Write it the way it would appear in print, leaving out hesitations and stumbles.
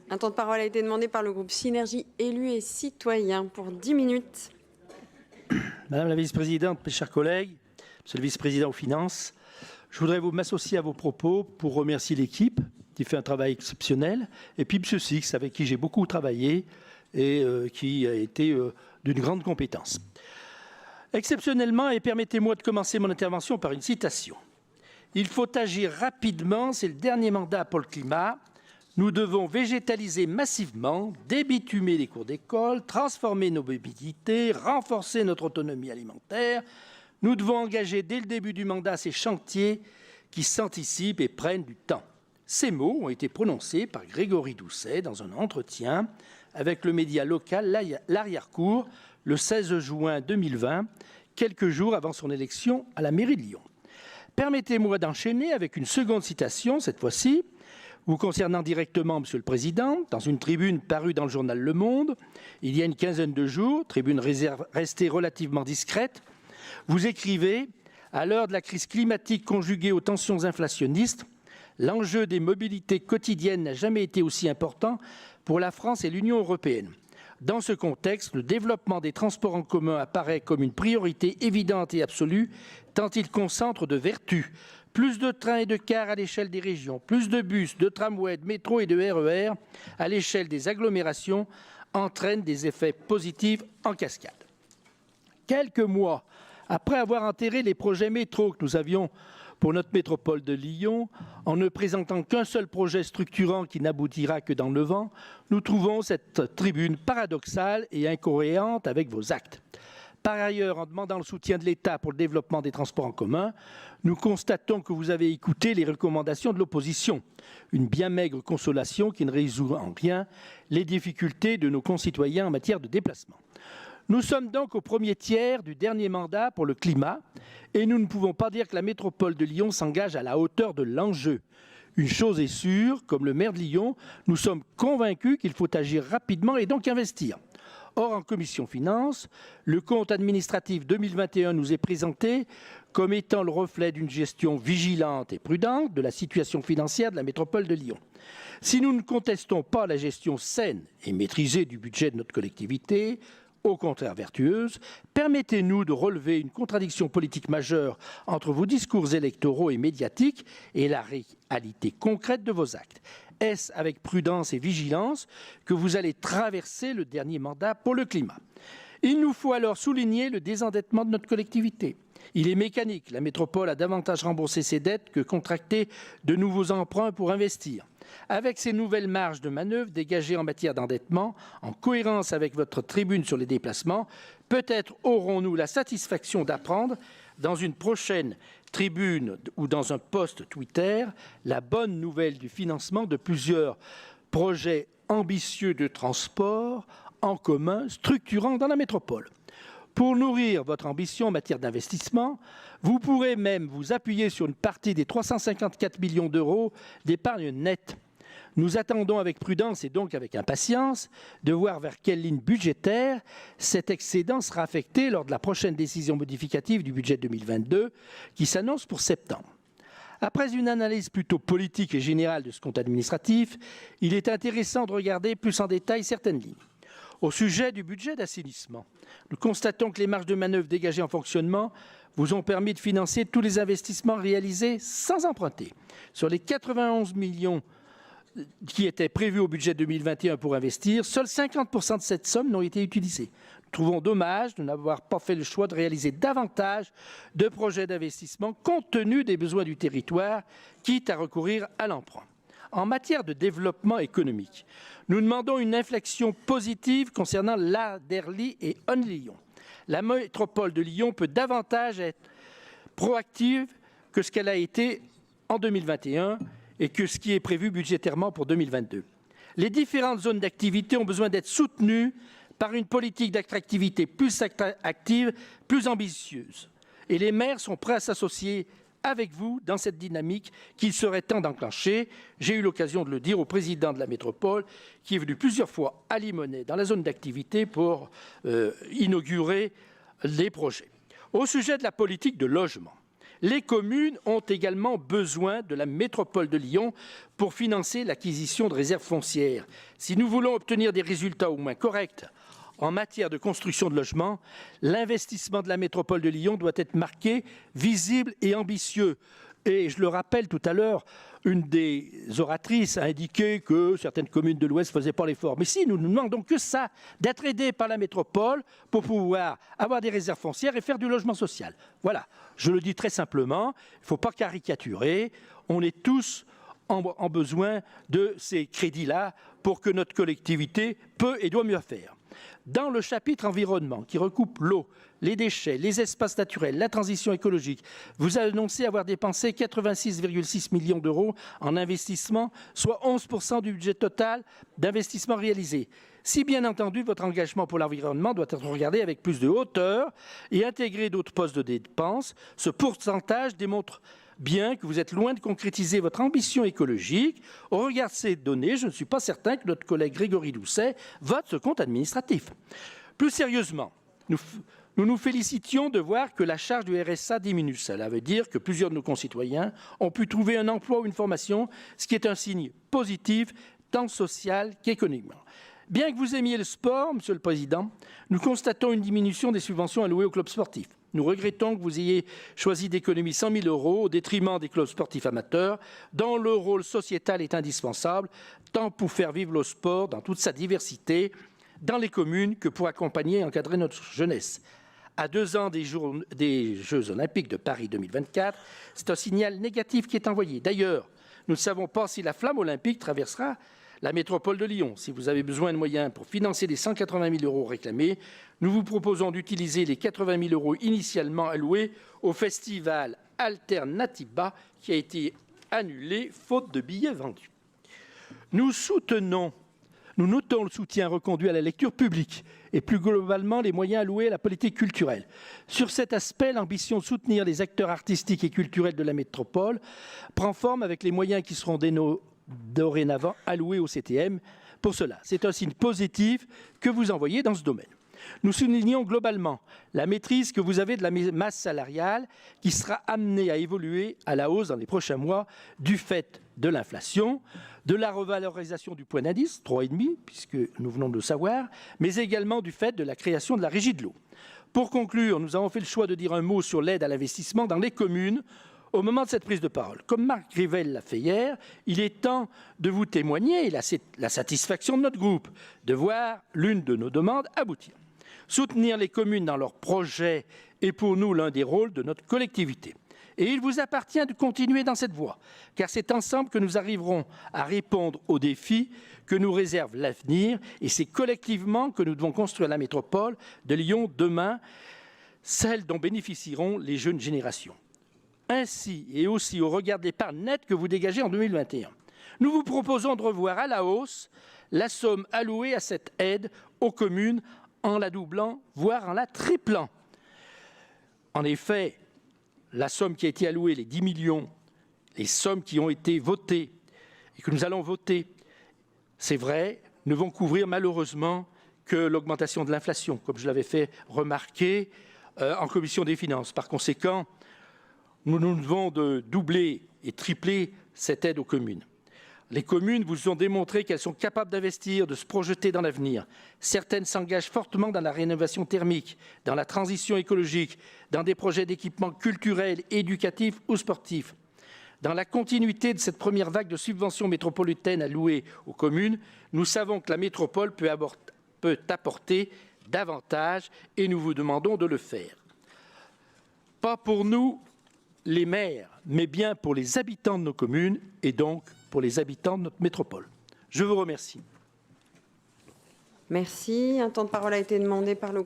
Un temps de parole a été demandé par le groupe Synergie élus et citoyens pour 10 minutes. Madame la vice-présidente, mes chers collègues, monsieur le vice-président aux finances, je voudrais m'associer à vos propos pour remercier l'équipe qui fait un travail exceptionnel et puis monsieur Six avec qui j'ai beaucoup travaillé et qui a été d'une grande compétence. Exceptionnellement, et permettez-moi de commencer mon intervention par une citation. Il faut agir rapidement, c'est le dernier mandat pour le climat. Nous devons végétaliser massivement, débitumer les cours d'école, transformer nos mobilités, renforcer notre autonomie alimentaire. Nous devons engager dès le début du mandat ces chantiers qui s'anticipent et prennent du temps. Ces mots ont été prononcés par Grégory Doucet dans un entretien avec le média local L'Arrière-Cour le 16 juin 2020, quelques jours avant son élection à la mairie de Lyon. Permettez-moi d'enchaîner avec une seconde citation, cette fois-ci, vous concernant directement, Monsieur le Président, dans une tribune parue dans le journal Le Monde, il y a une quinzaine de jours, tribune restée relativement discrète, vous écrivez « À l'heure de la crise climatique conjuguée aux tensions inflationnistes, l'enjeu des mobilités quotidiennes n'a jamais été aussi important pour la France et l'Union européenne. Dans ce contexte, le développement des transports en commun apparaît comme une priorité évidente et absolue, tant il concentre de vertus. Plus de trains et de cars à l'échelle des régions, plus de bus, de tramways, de métros et de RER à l'échelle des agglomérations entraînent des effets positifs en cascade. » Quelques mois après avoir enterré les projets métro que nous avions pour notre métropole de Lyon, en ne présentant qu'un seul projet structurant qui n'aboutira que dans le vent, nous trouvons cette tribune paradoxale et incohérente avec vos actes. Par ailleurs, en demandant le soutien de l'État pour le développement des transports en commun, nous constatons que vous avez écouté les recommandations de l'opposition. Une bien maigre consolation qui ne résout en rien les difficultés de nos concitoyens en matière de déplacement. Nous sommes donc au premier tiers du dernier mandat pour le climat et nous ne pouvons pas dire que la métropole de Lyon s'engage à la hauteur de l'enjeu. Une chose est sûre, comme le maire de Lyon, nous sommes convaincus qu'il faut agir rapidement et donc investir. Or, en commission finances, le compte administratif 2021 nous est présenté comme étant le reflet d'une gestion vigilante et prudente de la situation financière de la métropole de Lyon. Si nous ne contestons pas la gestion saine et maîtrisée du budget de notre collectivité, au contraire vertueuse, permettez-nous de relever une contradiction politique majeure entre vos discours électoraux et médiatiques et la réalité concrète de vos actes. Est-ce avec prudence et vigilance que vous allez traverser le dernier mandat pour le climat? Il nous faut alors souligner le désendettement de notre collectivité. Il est mécanique, la métropole a davantage remboursé ses dettes que contracté de nouveaux emprunts pour investir. Avec ces nouvelles marges de manœuvre dégagées en matière d'endettement, en cohérence avec votre tribune sur les déplacements, peut-être aurons-nous la satisfaction d'apprendre dans une prochaine tribune ou dans un post Twitter la bonne nouvelle du financement de plusieurs projets ambitieux de transport en commun structurants dans la métropole. Pour nourrir votre ambition en matière d'investissement, vous pourrez même vous appuyer sur une partie des 354 millions d'euros d'épargne nette. Nous attendons avec prudence et donc avec impatience de voir vers quelle ligne budgétaire cet excédent sera affecté lors de la prochaine décision modificative du budget 2022 qui s'annonce pour septembre. Après une analyse plutôt politique et générale de ce compte administratif, il est intéressant de regarder plus en détail certaines lignes. Au sujet du budget d'assainissement, nous constatons que les marges de manœuvre dégagées en fonctionnement vous ont permis de financer tous les investissements réalisés sans emprunter. Sur les 91 millions qui étaient prévus au budget 2021 pour investir, seuls 50% de cette somme n'ont été utilisés. Nous trouvons dommage de n'avoir pas fait le choix de réaliser davantage de projets d'investissement compte tenu des besoins du territoire, quitte à recourir à l'emprunt. En matière de développement économique, nous demandons une inflexion positive concernant l'Arderly et On-Lyon. La métropole de Lyon peut davantage être proactive que ce qu'elle a été en 2021 et que ce qui est prévu budgétairement pour 2022. Les différentes zones d'activité ont besoin d'être soutenues par une politique d'attractivité plus active, plus ambitieuse. Et les maires sont prêts à s'associer avec vous dans cette dynamique qu'il serait temps d'enclencher. J'ai eu l'occasion de le dire au président de la métropole qui est venu plusieurs fois à Limonest dans la zone d'activité pour inaugurer les projets. Au sujet de la politique de logement, Les communes ont également besoin de la métropole de Lyon pour financer l'acquisition de réserves foncières. Si nous voulons obtenir des résultats au moins corrects en matière de construction de logements, l'investissement de la métropole de Lyon doit être marqué, visible et ambitieux. Et je le rappelle tout à l'heure, une des oratrices a indiqué que certaines communes de l'Ouest ne faisaient pas l'effort. Mais si, nous ne demandons que ça, d'être aidés par la métropole pour pouvoir avoir des réserves foncières et faire du logement social. Voilà, je le dis très simplement, il ne faut pas caricaturer, on est tous en besoin de ces crédits-là pour que notre collectivité peut et doit mieux faire. Dans le chapitre environnement, qui recoupe l'eau, les déchets, les espaces naturels, la transition écologique, vous annoncez avoir dépensé 86,6 millions d'euros en investissement, soit 11% du budget total d'investissement réalisé. Si bien entendu, votre engagement pour l'environnement doit être regardé avec plus de hauteur et intégrer d'autres postes de dépenses, ce pourcentage démontre bien que vous êtes loin de concrétiser votre ambition écologique. Au regard de ces données, je ne suis pas certain que notre collègue Grégory Doucet vote ce compte administratif. Plus sérieusement, nous nous félicitions de voir que la charge du RSA diminue. Cela veut dire que plusieurs de nos concitoyens ont pu trouver un emploi ou une formation, ce qui est un signe positif, tant social qu'économiquement. Bien que vous aimiez le sport, Monsieur le Président, nous constatons une diminution des subventions allouées aux clubs sportifs. Nous regrettons que vous ayez choisi d'économiser 100 000 € au détriment des clubs sportifs amateurs, dont le rôle sociétal est indispensable, tant pour faire vivre le sport dans toute sa diversité dans les communes que pour accompagner et encadrer notre jeunesse. À 2 ans des Jeux Olympiques de Paris 2024, c'est un signal négatif qui est envoyé. D'ailleurs, nous ne savons pas si la flamme olympique traversera la métropole de Lyon. Si vous avez besoin de moyens pour financer les 180 000 € réclamés, nous vous proposons d'utiliser les 80 000 € initialement alloués au festival Alternatiba qui a été annulé faute de billets vendus. Nous notons le soutien reconduit à la lecture publique et plus globalement les moyens alloués à la politique culturelle. Sur cet aspect, l'ambition de soutenir les acteurs artistiques et culturels de la métropole prend forme avec les moyens qui seront dorénavant alloués au CTM. Pour cela, c'est un signe positif que vous envoyez dans ce domaine. Nous soulignons globalement la maîtrise que vous avez de la masse salariale qui sera amenée à évoluer à la hausse dans les prochains mois du fait de l'inflation, de la revalorisation du point d'indice, 3,5, puisque nous venons de le savoir, mais également du fait de la création de la régie de l'eau. Pour conclure, nous avons fait le choix de dire un mot sur l'aide à l'investissement dans les communes au moment de cette prise de parole. Comme Marc Grivel l'a fait hier, il est temps de vous témoigner la satisfaction de notre groupe de voir l'une de nos demandes aboutir. Soutenir les communes dans leurs projets est pour nous l'un des rôles de notre collectivité. Et il vous appartient de continuer dans cette voie, car c'est ensemble que nous arriverons à répondre aux défis que nous réserve l'avenir, et c'est collectivement que nous devons construire la métropole de Lyon demain, celle dont bénéficieront les jeunes générations. Ainsi, et aussi au regard de l'épargne nette que vous dégagez en 2021, nous vous proposons de revoir à la hausse la somme allouée à cette aide aux communes en la doublant, voire en la triplant. En effet, la somme qui a été allouée, les 10 millions, les sommes qui ont été votées et que nous allons voter, c'est vrai, ne vont couvrir malheureusement que l'augmentation de l'inflation, comme je l'avais fait remarquer en commission des finances. Par conséquent, nous devons de doubler et tripler cette aide aux communes. Les communes vous ont démontré qu'elles sont capables d'investir, de se projeter dans l'avenir. Certaines s'engagent fortement dans la rénovation thermique, dans la transition écologique, dans des projets d'équipement culturel, éducatif ou sportif. Dans la continuité de cette première vague de subventions métropolitaines allouées aux communes, nous savons que la métropole peut apporter davantage et nous vous demandons de le faire. Pas pour nous, les maires, mais bien pour les habitants de nos communes et donc pour les habitants de notre métropole. Je vous remercie. Merci. Un temps de parole a été demandé par le